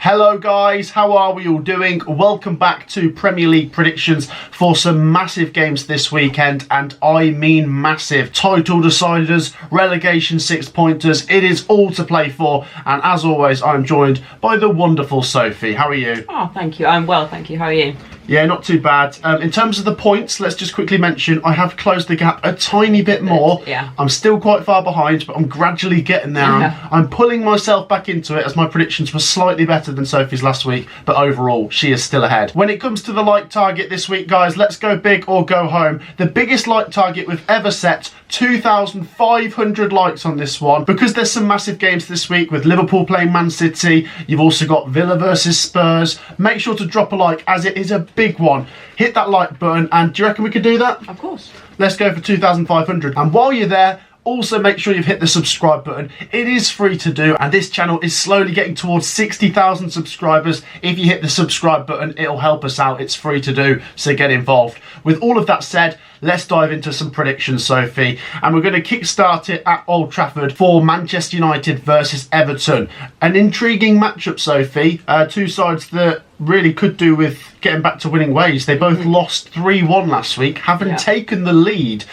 Hello guys, how are we all doing? Welcome back to Premier League predictions for some massive games this weekend, and I mean massive. Title deciders, relegation 6-pointers, it is all to play for, and as always I'm joined by the wonderful Sophie. How are you? Oh, thank you. I'm well, thank you. How are you? Yeah, not too bad. In terms of the points, let's just quickly mention I have closed the gap a tiny bit more. Yeah. I'm still quite far behind, but I'm gradually getting there. I'm pulling myself back into it as my predictions were slightly better than Sophie's last week, but overall, she is still ahead. When it comes to the like target this week, guys, let's go big or go home. The biggest like target we've ever set, 2,500 likes on this one. Because there's some massive games this week with Liverpool playing Man City, you've also got Villa versus Spurs. Make sure to drop a like as it is a big one. Hit that like button, and do you reckon we could do that? Of course. Let's go for 2,500. And while you're there, also make sure you've hit the subscribe button. It is free to do, and this channel is slowly getting towards 60,000 subscribers. If you hit the subscribe button, it'll help us out. It's free to do, so get involved. With all of that said, let's dive into some predictions, Sophie. And we're going to kickstart it at Old Trafford for Manchester United versus Everton. An intriguing matchup, Sophie. Two sides that really could do with getting back to winning ways. They both lost 3-1 last week, having taken the lead.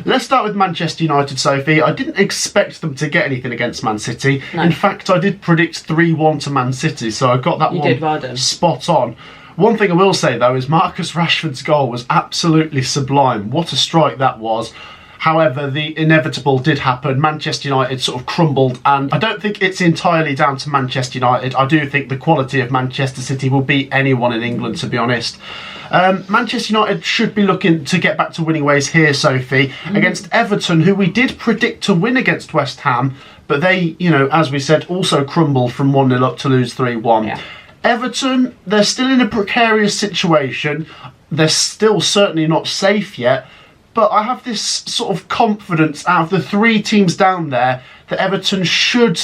Let's start with Manchester United, Sophie. I didn't expect them to get anything against Man City. No. In fact, I did predict 3-1 to Man City, so I got that one spot on. One thing I will say, though, is Marcus Rashford's goal was absolutely sublime. What a strike that was. However, the inevitable did happen. Manchester United sort of crumbled, and I don't think it's entirely down to Manchester United. I do think the quality of Manchester City will beat anyone in England, to be honest. Manchester United should be looking to get back to winning ways here, Sophie, against Everton, who we did predict to win against West Ham, but they, you know, as we said, also crumbled from 1-0 up to lose 3-1. Yeah. Everton, they're still in a precarious situation. They're still certainly not safe yet. But I have this sort of confidence out of the three teams down there that Everton should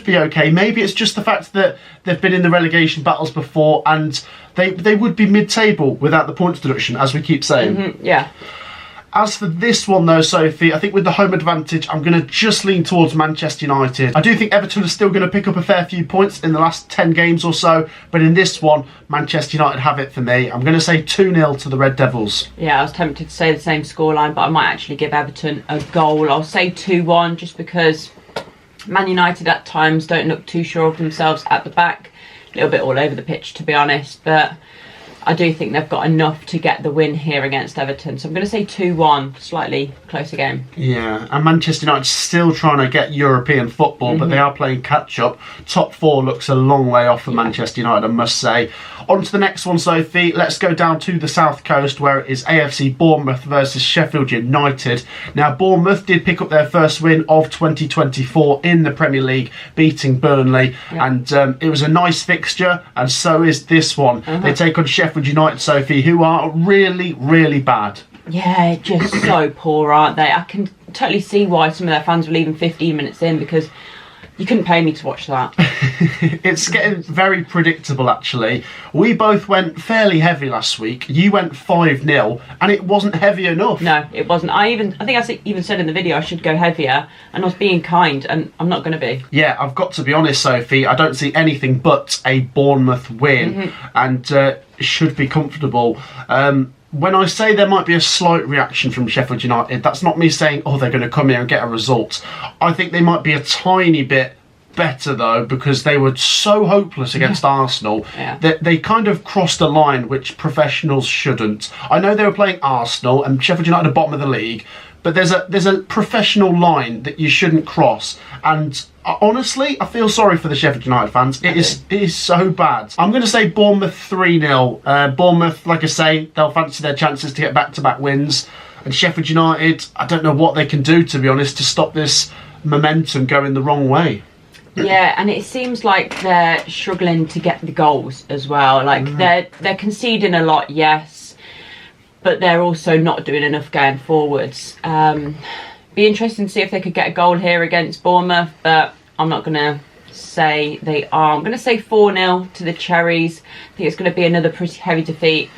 be okay. Maybe it's just the fact that they've been in the relegation battles before, and they would be mid-table without the points deduction, as we keep saying. Yeah. As for this one though, Sophie, I think with the home advantage, I'm going to just lean towards Manchester United. I do think Everton are still going to pick up a fair few points in the last 10 games or so, but in this one, Manchester United have it for me. I'm going to say 2-0 to the Red Devils. Yeah, I was tempted to say the same scoreline, but I might actually give Everton a goal. I'll say 2-1, just because Man United at times don't look too sure of themselves at the back. A little bit all over the pitch, to be honest, but I do think they've got enough to get the win here against Everton. So I'm going to say 2-1, slightly closer game. Yeah, and Manchester United still trying to get European football, but they are playing catch-up. Top four looks a long way off for Manchester United, I must say. On to the next one, Sophie. Let's go down to the South Coast, where it is AFC Bournemouth versus Sheffield United. Now, Bournemouth did pick up their first win of 2024 in the Premier League, beating Burnley. And it was a nice fixture, and so is this one. They take on Sheffield United, Sophie, who are really, really bad. Yeah, just so poor, aren't they? I can totally see why some of their fans were leaving 15 minutes in, because you couldn't pay me to watch that. It's getting very predictable, actually. We both went fairly heavy last week. You went 5-0, and it wasn't heavy enough. No, it wasn't. I think I even said in the video I should go heavier, and I was being kind, and I'm not going to be. Yeah, I've got to be honest, Sophie. I don't see anything but a Bournemouth win, and should be comfortable. When I say there might be a slight reaction from Sheffield United, that's not me saying, oh, they're going to come here and get a result. I think they might be a tiny bit better, though, because they were so hopeless against Arsenal that they kind of crossed a line which professionals shouldn't. I know they were playing Arsenal, and Sheffield United are bottom of the league, but there's a professional line that you shouldn't cross. And honestly, I feel sorry for the Sheffield United fans. It is so bad. I'm going to say Bournemouth 3-0. Bournemouth, like I say, they'll fancy their chances to get back-to-back wins. And Sheffield United, I don't know what they can do, to be honest, to stop this momentum going the wrong way. Yeah, and it seems like they're struggling to get the goals as well. Like they're conceding a lot, yes, but they're also not doing enough going forwards. Be interesting to see if they could get a goal here against Bournemouth, but I'm not going to say they are. I'm going to say 4-0 to the Cherries. I think it's going to be another pretty heavy defeat.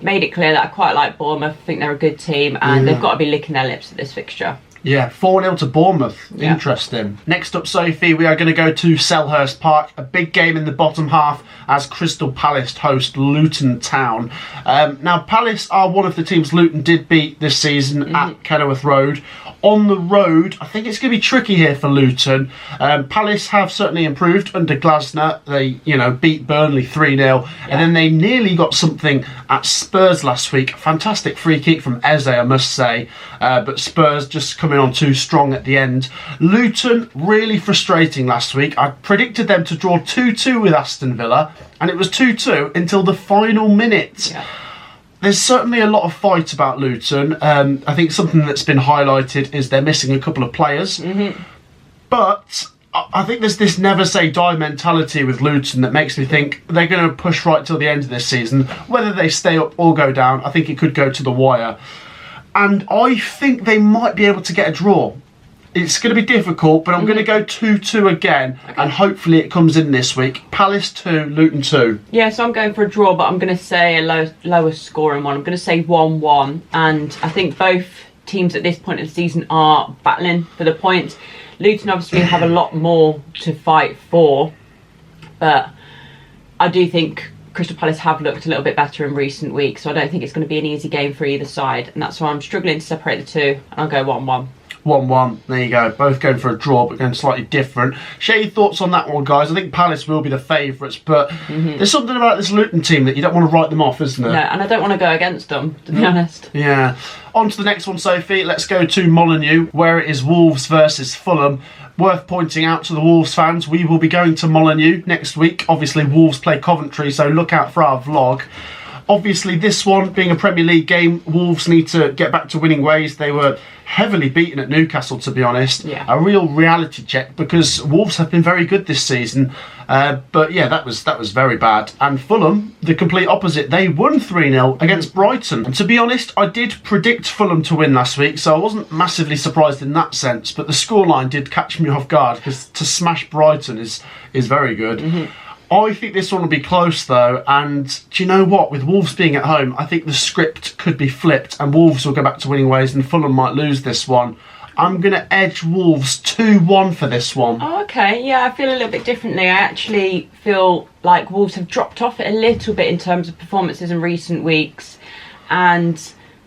Made it clear that I quite like Bournemouth. I think they're a good team, and they've got to be licking their lips at this fixture. Yeah, 4-0 to Bournemouth. Yeah. Interesting. Next up, Sophie, we are going to go to Selhurst Park. A big game in the bottom half as Crystal Palace host Luton Town. Now, Palace are one of the teams Luton did beat this season at Kenilworth Road. On the road, I think it's going to be tricky here for Luton. Palace have certainly improved under Glasner. They, beat Burnley 3-0. And then they nearly got something at Spurs last week. Fantastic free kick from Eze, I must say. But Spurs just coming on too strong at the end. Luton, really frustrating last week. I predicted them to draw 2-2 with Aston Villa. And it was 2-2 until the final minute. Yeah. There's certainly a lot of fight about Luton. I think something that's been highlighted is they're missing a couple of players. But I think there's this never say die mentality with Luton that makes me think they're going to push right till the end of this season. Whether they stay up or go down, I think it could go to the wire. And I think they might be able to get a draw. It's going to be difficult, but I'm going to go 2-2 again, and hopefully it comes in this week. Palace 2, Luton 2. Yeah, so I'm going for a draw, but I'm going to say a lower scoring one. I'm going to say 1-1, and I think both teams at this point of the season are battling for the points. Luton obviously have a lot more to fight for, but I do think Crystal Palace have looked a little bit better in recent weeks, so I don't think it's going to be an easy game for either side, and that's why I'm struggling to separate the two, and I'll go 1-1. 1-1, there you go. Both going for a draw, but going slightly different. Share your thoughts on that one, guys. I think Palace will be the favourites, but there's something about this Luton team that you don't want to write them off, isn't there? No, and I don't want to go against them, to be honest. Yeah. On to the next one, Sophie. Let's go to Molineux, where it is Wolves versus Fulham. Worth pointing out to the Wolves fans, we will be going to Molineux next week. Obviously, Wolves play Coventry, so look out for our vlog. Obviously, this one being a Premier League game, Wolves need to get back to winning ways. They were heavily beaten at Newcastle, to be honest. Yeah. A real reality check, because Wolves have been very good this season. But yeah, that was very bad. And Fulham, the complete opposite. They won 3-0 against Brighton. And to be honest, I did predict Fulham to win last week, so I wasn't massively surprised in that sense. But the scoreline did catch me off guard, because to smash Brighton is very good. I think this one will be close though, and do you know what? With Wolves being at home, I think the script could be flipped and Wolves will go back to winning ways and Fulham might lose this one. I'm going to edge Wolves 2-1 for this one. Oh, okay, yeah, I feel a little bit differently. I actually feel like Wolves have dropped off it a little bit in terms of performances in recent weeks, and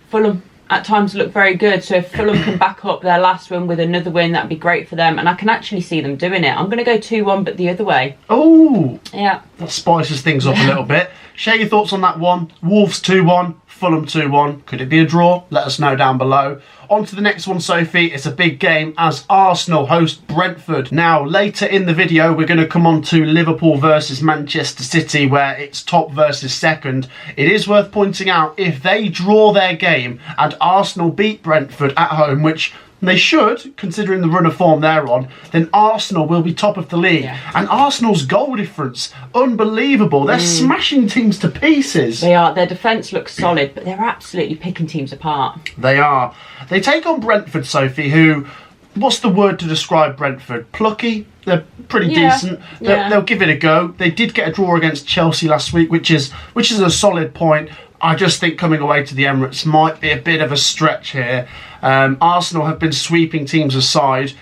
Fulham at times look very good, so if Fulham can back up their last win with another win, that'd be great for them, and I can actually see them doing it. I'm going to go 2-1, but the other way. Oh, yeah, that spices things up a little bit. Share your thoughts on that one. Wolves 2-1, Fulham 2-1. Could it be a draw? Let us know down below. On to the next one, Sophie. It's a big game as Arsenal host Brentford. Now, later in the video, we're going to come on to Liverpool versus Manchester City, where it's top versus second. It is worth pointing out, if they draw their game and Arsenal beat Brentford at home, which they should, considering the run of form they're on, then Arsenal will be top of the league. Yeah. And Arsenal's goal difference, unbelievable. They're smashing teams to pieces. They are. Their defence looks solid, but they're absolutely picking teams apart. They are. They take on Brentford, Sophie, who, what's the word to describe Brentford? Plucky? They're pretty decent. They'll give it a go. They did get a draw against Chelsea last week, which is a solid point. I just think coming away to the Emirates might be a bit of a stretch here. Arsenal have been sweeping teams aside.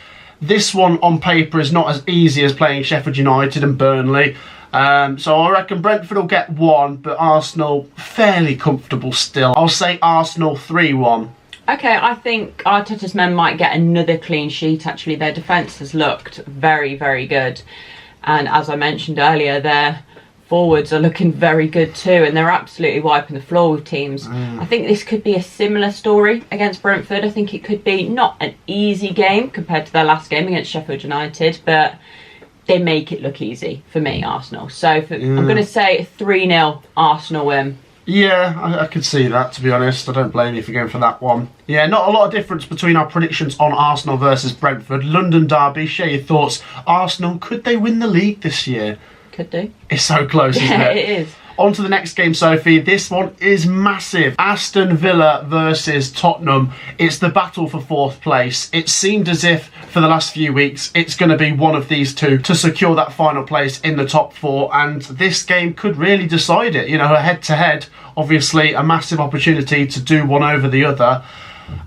This one on paper is not as easy as playing Sheffield United and Burnley. So I reckon Brentford will get one, but Arsenal fairly comfortable still. I'll say Arsenal 3-1. Okay, I think Arteta's men might get another clean sheet, actually. Their defence has looked very, very good. And as I mentioned earlier, their forwards are looking very good too, and they're absolutely wiping the floor with teams. I think this could be a similar story against Brentford. I think it could be not an easy game compared to their last game against Sheffield United, but they make it look easy for me, Arsenal. So I'm going to say a 3-0 Arsenal win. Yeah, I could see that, to be honest. I don't blame you for going for that one. Yeah, not a lot of difference between our predictions on Arsenal versus Brentford. London derby, share your thoughts. Arsenal, could they win the league this year? Could do. It's so close, isn't it? Yeah, it is. On to the next game, Sophie. This one is massive. Aston Villa versus Tottenham. It's the battle for fourth place. It seemed as if for the last few weeks it's going to be one of these two to secure that final place in the top four, and this game could really decide it. You know, head to head, obviously a massive opportunity to do one over the other.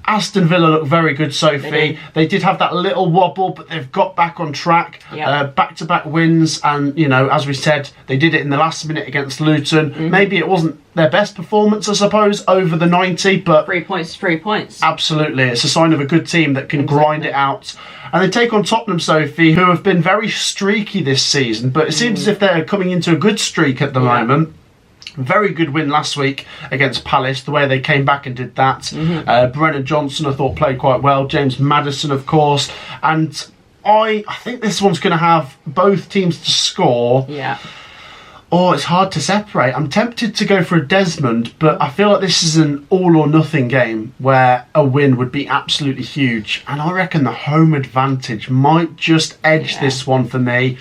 Aston Villa look very good, Sophie. They did have that little wobble, but they've got back on track. Back-to-back wins, and, you know, as we said, they did it in the last minute against Luton. Maybe it wasn't their best performance, I suppose, over the 90, but 3 points is 3 points. Absolutely. It's a sign of a good team that can grind it out. And they take on Tottenham, Sophie, who have been very streaky this season, but it seems as if they're coming into a good streak at the moment. Very good win last week against Palace, the way they came back and did that. Brennan Johnson, I thought, played quite well. James Maddison, of course. And I think this one's going to have both teams to score. Oh, it's hard to separate. I'm tempted to go for a Desmond, but I feel like this is an all or nothing game where a win would be absolutely huge. And I reckon the home advantage might just edge this one for me.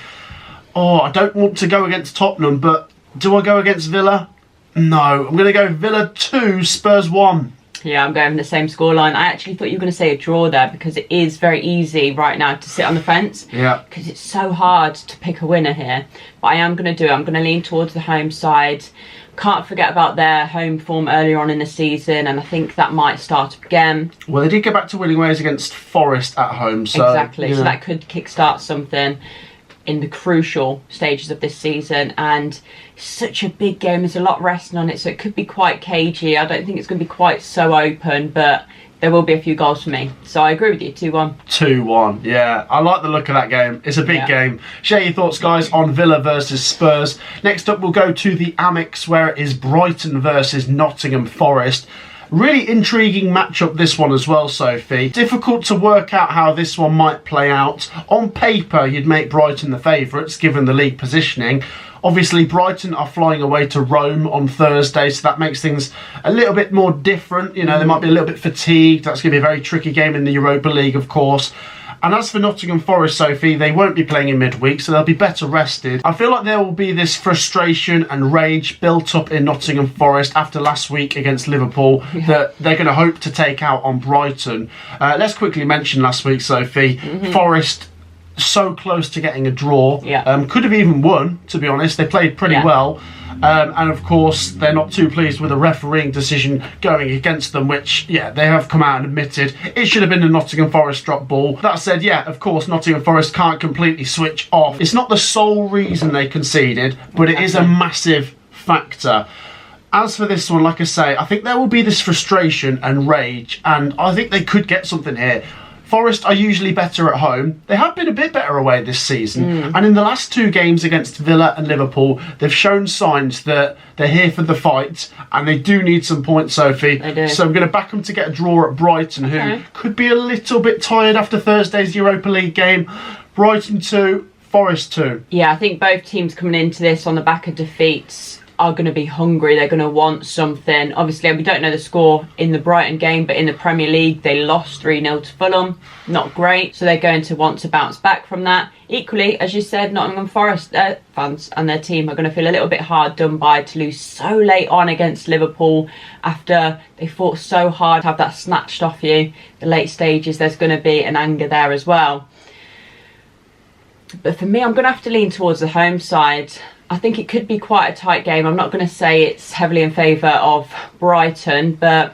Oh, I don't want to go against Tottenham, but do I go against Villa? No, I'm going to go Villa 2, Spurs 1. Yeah, I'm going with the same scoreline. I actually thought you were going to say a draw there, because it is very easy right now to sit on the fence. Because it's so hard to pick a winner here. But I am going to do it. I'm going to lean towards the home side. Can't forget about their home form earlier on in the season, and I think that might start up again. Well, they did go back to winning ways against Forest at home. So, exactly, so that could kickstart something in the crucial stages of this season. And such a big game, there's a lot resting on it, so it could be quite cagey. I don't think it's going to be quite so open, but there will be a few goals for me. So I agree with you, 2-1. 2-1, yeah. I like the look of that game. It's a big game. Share your thoughts, guys, on Villa versus Spurs. Next up, we'll go to the Amex, where it is Brighton versus Nottingham Forest. Really intriguing matchup, this one as well, Sophie. Difficult to work out how this one might play out. On paper, you'd make Brighton the favourites, given the league positioning. Obviously, Brighton are flying away to Rome on Thursday, so that makes things a little bit more different. You know, they might be a little bit fatigued. That's going to be a very tricky game in the Europa League, of course. And as for Nottingham Forest, Sophie, they won't be playing in midweek, so they'll be better rested. I feel like there will be this frustration and rage built up in Nottingham Forest after last week against Liverpool that they're going to hope to take out on Brighton. Let's quickly mention last week, Sophie. Forest, so close to getting a draw. Could have even won, to be honest. They played pretty well. And of course, they're not too pleased with a refereeing decision going against them, which, they have come out and admitted it should have been a Nottingham Forest drop ball. That said, of course, Nottingham Forest can't completely switch off. It's not the sole reason they conceded, but it is a massive factor. As for this one, like I say, I think there will be this frustration and rage, and I think they could get something here. Forest are usually better at home. They have been a bit better away this season. And in the last 2 games against Villa and Liverpool, they've shown signs that they're here for the fight, and they do need some points, Sophie. They do. So I'm going to back them to get a draw at Brighton, who could be a little bit tired after Thursday's Europa League game. Brighton 2, Forest 2. Yeah, I think both teams coming into this on the back of defeats are going to be hungry. They're going to want something. Obviously, we don't know the score in the Brighton game, but in the Premier League, they lost 3-0 to Fulham. Not great. So they're going to want to bounce back from that. Equally, as you said, Nottingham Forest fans and their team are going to feel a little bit hard done by to lose so late on against Liverpool after they fought so hard to have that snatched off you. The late stages, there's going to be an anger there as well. But for me, I'm going to have to lean towards the home side. I think it could be quite a tight game. I'm not going to say it's heavily in favour of Brighton, but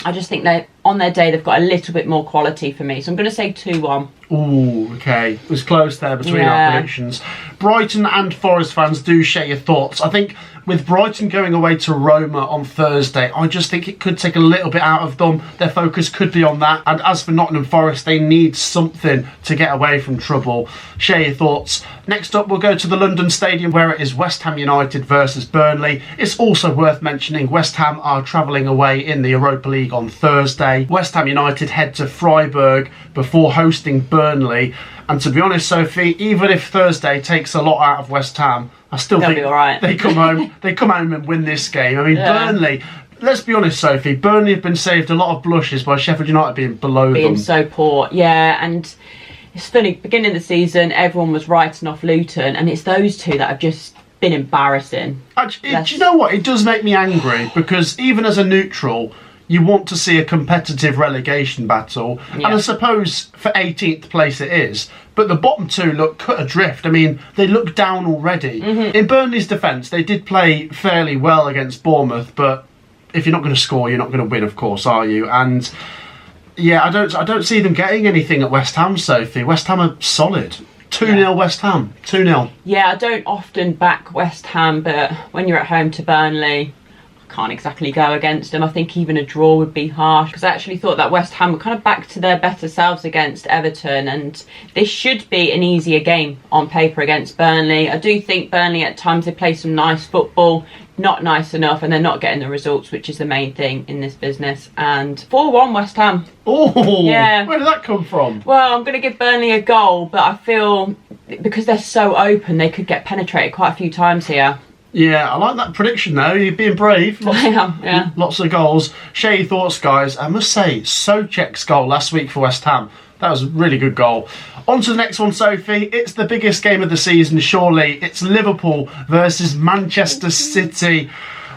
I just think that on their day they've got a little bit more quality for me. So I'm going to say 2-1. Ooh, okay. It was close there between our predictions. Brighton and Forest fans, do share your thoughts. I think with Brighton going away to Roma on Thursday, I just think it could take a little bit out of them. Their focus could be on that. And as for Nottingham Forest, they need something to get away from trouble. Share your thoughts. Next up, we'll go to the London Stadium, where it is West Ham United versus Burnley. It's also worth mentioning West Ham are travelling away in the Europa League on Thursday. West Ham United head to Freiburg before hosting Burnley. And to be honest, Sophie, even if Thursday takes a lot out of West Ham, I still think they come home. They come home and win this game. I mean, Burnley. Let's be honest, Sophie. Burnley have been saved a lot of blushes by Sheffield United being below them. Being so poor, and it's funny. Beginning of the season, everyone was writing off Luton, and it's those two that have just been embarrassing. Do you know what? It does make me angry because even as a neutral, you want to see a competitive relegation battle. And I suppose for 18th place it is. But the bottom two look cut adrift. I mean, they look down already. In Burnley's defence, they did play fairly well against Bournemouth, but if you're not going to score, you're not going to win, of course, are you? And Yeah, I don't see them getting anything at West Ham, Sophie. West Ham are solid. 2-0 West Ham. 2-0. Yeah, I don't often back West Ham, but when you're at home to Burnley, I can't exactly go against them. I think even a draw would be harsh, because I actually thought that West Ham were kind of back to their better selves against Everton, and this should be an easier game on paper against Burnley. I do think Burnley at times they play some nice football, not nice enough, and they're not getting the results, which is the main thing in this business. And 4-1 West Ham. Oh, yeah. Where did that come from? Well, I'm going to give Burnley a goal, but I feel because they're so open, they could get penetrated quite a few times here. Yeah, I like that prediction though. You're being brave. Lots of goals. Share your thoughts, guys. I must say, Souček's goal last week for West Ham, that was a really good goal. On to the next one, Sophie. It's the biggest game of the season, surely. It's Liverpool versus Manchester City.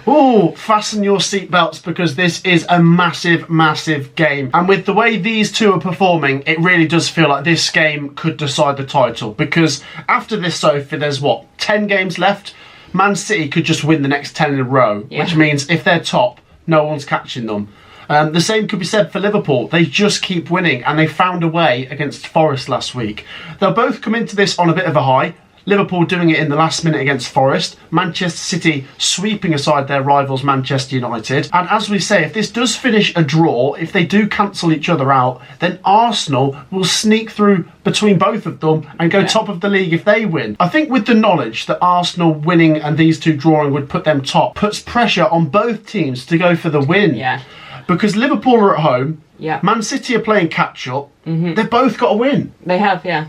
Oh, fasten your seatbelts, because this is a massive, massive game. And with the way these two are performing, it really does feel like this game could decide the title. Because after this, Sophie, there's 10 games left? Man City could just win the next 10 in a row, which means if they're top, no one's catching them. The same could be said for Liverpool. They just keep winning, and they found a way against Forest last week. They'll both come into this on a bit of a high. Liverpool doing it in the last minute against Forest. Manchester City sweeping aside their rivals Manchester United. And as we say, if this does finish a draw, if they do cancel each other out, then Arsenal will sneak through between both of them and go top of the league if they win. I think with the knowledge that Arsenal winning and these two drawing would put them top, puts pressure on both teams to go for the win. Yeah. Because Liverpool are at home. Yeah. Man City are playing catch up. They've both got to win. They have, yeah.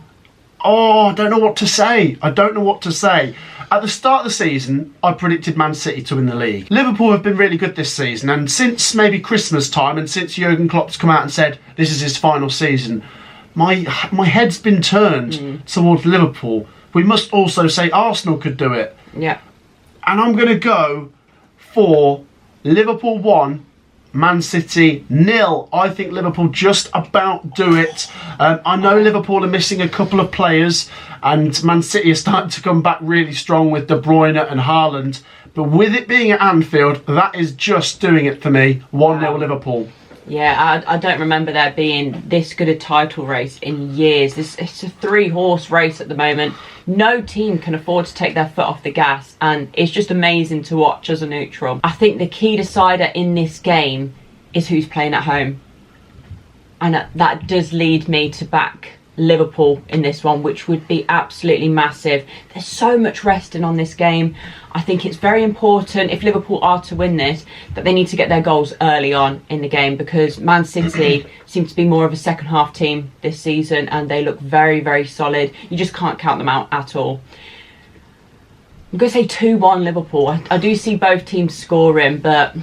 Oh, I don't know what to say. At the start of the season, I predicted Man City to win the league. Liverpool have been really good this season, and since maybe Christmas time, and since Jurgen Klopp's come out and said this is his final season, my head's been turned towards Liverpool. We must also say Arsenal could do it. Yeah. And I'm going to go for Liverpool 1, Man City 0. I think Liverpool just about do it. I know Liverpool are missing a couple of players, and Man City are starting to come back really strong with De Bruyne and Haaland. But with it being at Anfield, that is just doing it for me. 1-0 Liverpool. Yeah, I don't remember there being this good a title race in years. It's a 3-horse race at the moment. No team can afford to take their foot off the gas, and it's just amazing to watch as a neutral. I think the key decider in this game is who's playing at home. And that does lead me to back Liverpool in this one, which would be absolutely massive. There's so much resting on this game. I think it's very important, if Liverpool are to win this, that they need to get their goals early on in the game, because Man City seem to be more of a second half team this season, and they look very, very solid. You just can't count them out at all. I'm going to say 2-1 Liverpool. I do see both teams scoring, but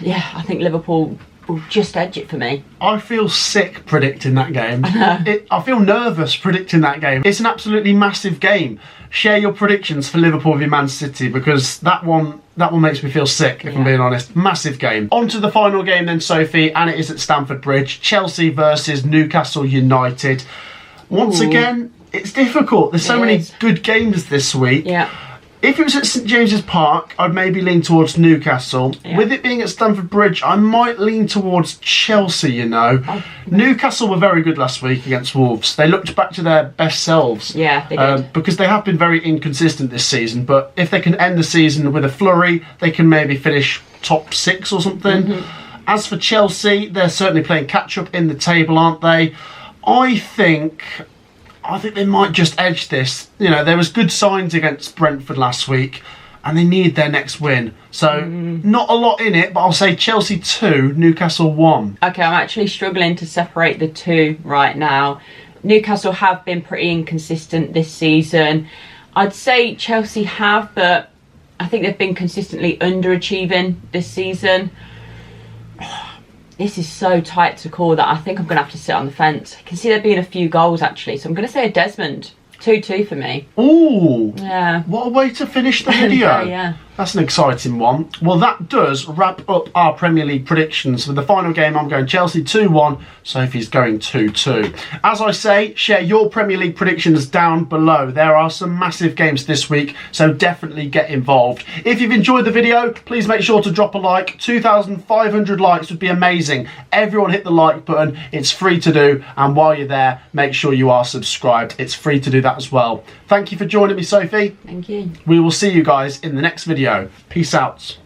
yeah, I think Liverpool will just edge it for me. I feel sick predicting that game. I feel nervous predicting that game. It's an absolutely massive game. Share your predictions for Liverpool v Man City, because that one makes me feel sick, if I'm being honest. Massive game. On to the final game then, Sophie, and it is at Stamford Bridge. Chelsea versus Newcastle United. Once again, it's difficult. There's so many good games this week. Yeah. If it was at St James's Park, I'd maybe lean towards Newcastle. Yeah. With it being at Stamford Bridge, I might lean towards Chelsea, you know. Newcastle were very good last week against Wolves. They looked back to their best selves. Yeah, they did. Because they have been very inconsistent this season. But if they can end the season with a flurry, they can maybe finish top 6 or something. As for Chelsea, they're certainly playing catch-up in the table, aren't they? I think they might just edge this. You know, there was good signs against Brentford last week, and they need their next win. So, not a lot in it, but I'll say Chelsea 2, Newcastle 1. Okay, I'm actually struggling to separate the two right now. Newcastle have been pretty inconsistent this season. I'd say Chelsea have, but I think they've been consistently underachieving this season. This is so tight to call that I think I'm going to have to sit on the fence. I can see there being a few goals, actually. So I'm going to say a Desmond. 2-2 for me. Ooh. Yeah. What a way to finish the video. Yeah. That's an exciting one. Well, that does wrap up our Premier League predictions. For the final game, I'm going Chelsea 2-1, Sophie's going 2-2. As I say, share your Premier League predictions down below. There are some massive games this week, so definitely get involved. If you've enjoyed the video, please make sure to drop a like. 2,500 likes would be amazing. Everyone hit the like button. It's free to do, and while you're there, make sure you are subscribed. It's free to do that as well. Thank you for joining me, Sophie. Thank you. We will see you guys in the next video. Peace out.